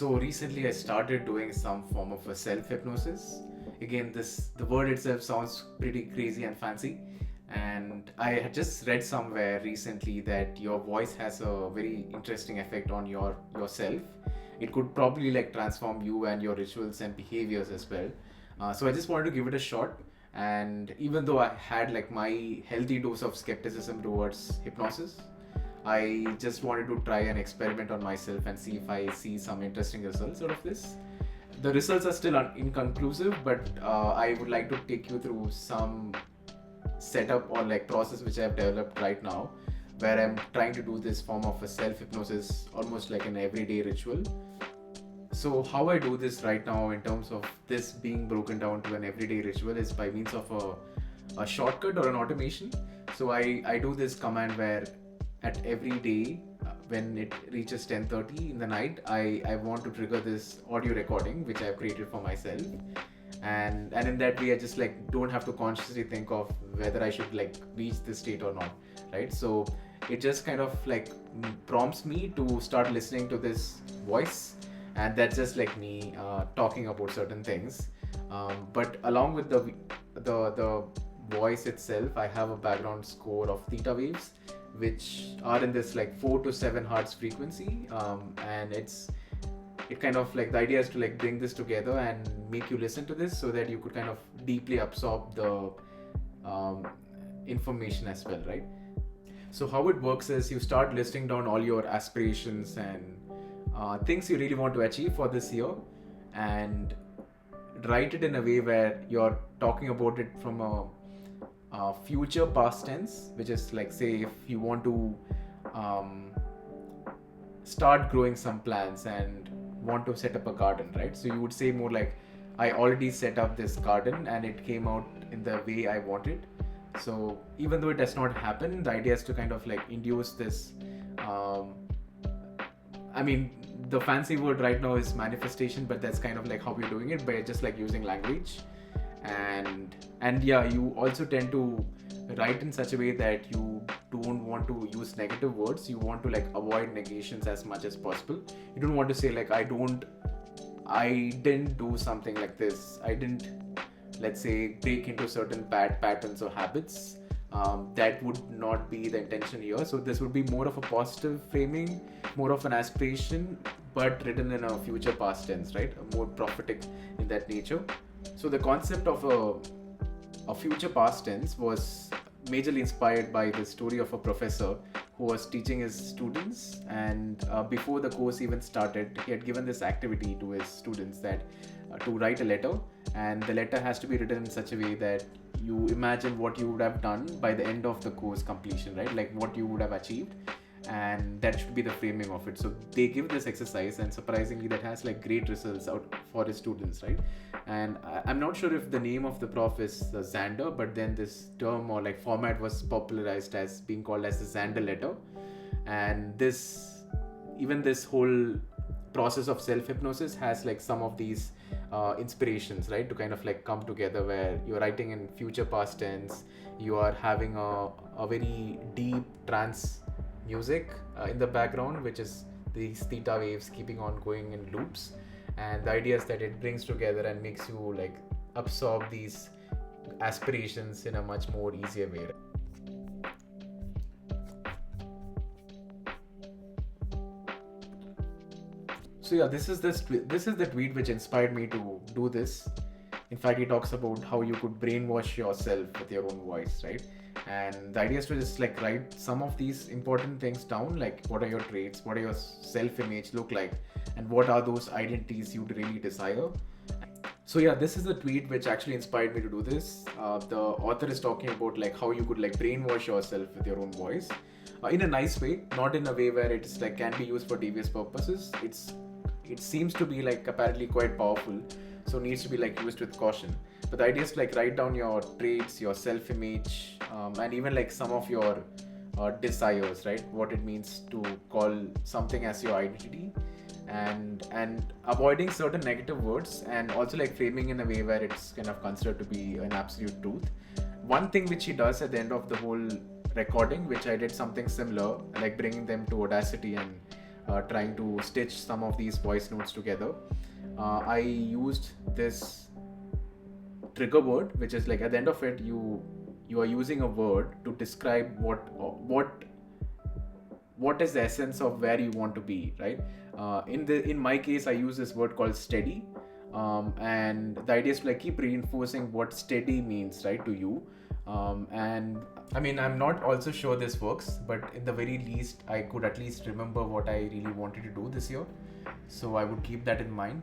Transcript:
So recently I started doing some form of a self-hypnosis. Again, the word itself sounds pretty crazy and fancy. And I had just read somewhere recently that your voice has a very interesting effect on yourself. It could probably like transform you and your rituals and behaviors as well. So I just wanted to give it a shot. And even though I had like my healthy dose of skepticism towards hypnosis, I just wanted to try an experiment on myself and see if I see some interesting results out of this. The results are still inconclusive, but I would like to take you through some setup or like process which I have developed right now, where I'm trying to do this form of a self hypnosis almost like an everyday ritual. So how I do this right now in terms of this being broken down to an everyday ritual is by means of a shortcut or an automation. So I do this command where at every day when it reaches 10:30 in the night, I want to trigger this audio recording which I've created for myself. And in that way I just like don't have to consciously think of whether I should like reach this state or not, right? So it just kind of like prompts me to start listening to this voice, and that's just like me talking about certain things. But along with the voice itself, I have a background score of theta waves, which are in this like 4 to 7 hertz frequency, and it kind of like the idea is to like bring this together and make you listen to this so that you could kind of deeply absorb the information as well, right? So how it works is you start listing down all your aspirations and things you really want to achieve for this year, and write it in a way where you're talking about it from a future past tense, which is like, say if you want to um, start growing some plants and want to set up a garden, right? So you would say more like, I already set up this garden and it came out in the way I wanted. So even though it does not happen, the idea is to kind of like induce this. um, I mean, the fancy word right now is manifestation, but that's kind of like how we're doing it by just like using language. And yeah, you also tend to write in such a way that you don't want to use negative words. You want to like avoid negations as much as possible. You don't want to say like, I didn't do something like this, I didn't, let's say, break into certain bad patterns or habits. That would not be the intention here. So this would be more of a positive framing, more of an aspiration, but written in a future past tense, right? More prophetic in that nature. So the concept of a future past tense was majorly inspired by the story of a professor who was teaching his students, and before the course even started, he had given this activity to his students that to write a letter, and the letter has to be written in such a way that you imagine what you would have done by the end of the course completion, right? Like what you would have achieved, and that should be the framing of it. So they give this exercise, and surprisingly that has like great results out for his students, right? And I'm not sure if the name of the prof is Xander, but then this term or like format was popularized as being called as the Xander letter. And this whole process of self-hypnosis has like some of these inspirations, right, to kind of like come together, where you're writing in future past tense, you are having a very deep trance music in the background, which is these theta waves keeping on going in loops. And the idea is that it brings together and makes you like absorb these aspirations in a much more easier way. So yeah, this is the tweet which inspired me to do this. In fact, he talks about how you could brainwash yourself with your own voice, right? And the idea is to just like write some of these important things down, like what are your traits, what are your self-image look like, and what are those identities you really desire. So yeah, this is the tweet which actually inspired me to do this. The author is talking about like how you could like brainwash yourself with your own voice, in a nice way, not in a way where it's like can be used for devious purposes. It seems to be like apparently quite powerful, so needs to be like used with caution. But the idea is to like write down your traits, your self-image, and even like some of your desires, right? What it means to call something as your identity, and avoiding certain negative words, and also like framing in a way where it's kind of considered to be an absolute truth. One thing which he does at the end of the whole recording, which I did something similar, like bringing them to Audacity and trying to stitch some of these voice notes together. I used this trigger word, which is like at the end of it, you are using a word to describe what is the essence of where you want to be, right? In my case, I use this word called steady, and the idea is to like keep reinforcing what steady means, right, to you. And I mean, I'm not also sure this works, but in the very least, I could at least remember what I really wanted to do this year. So I would keep that in mind.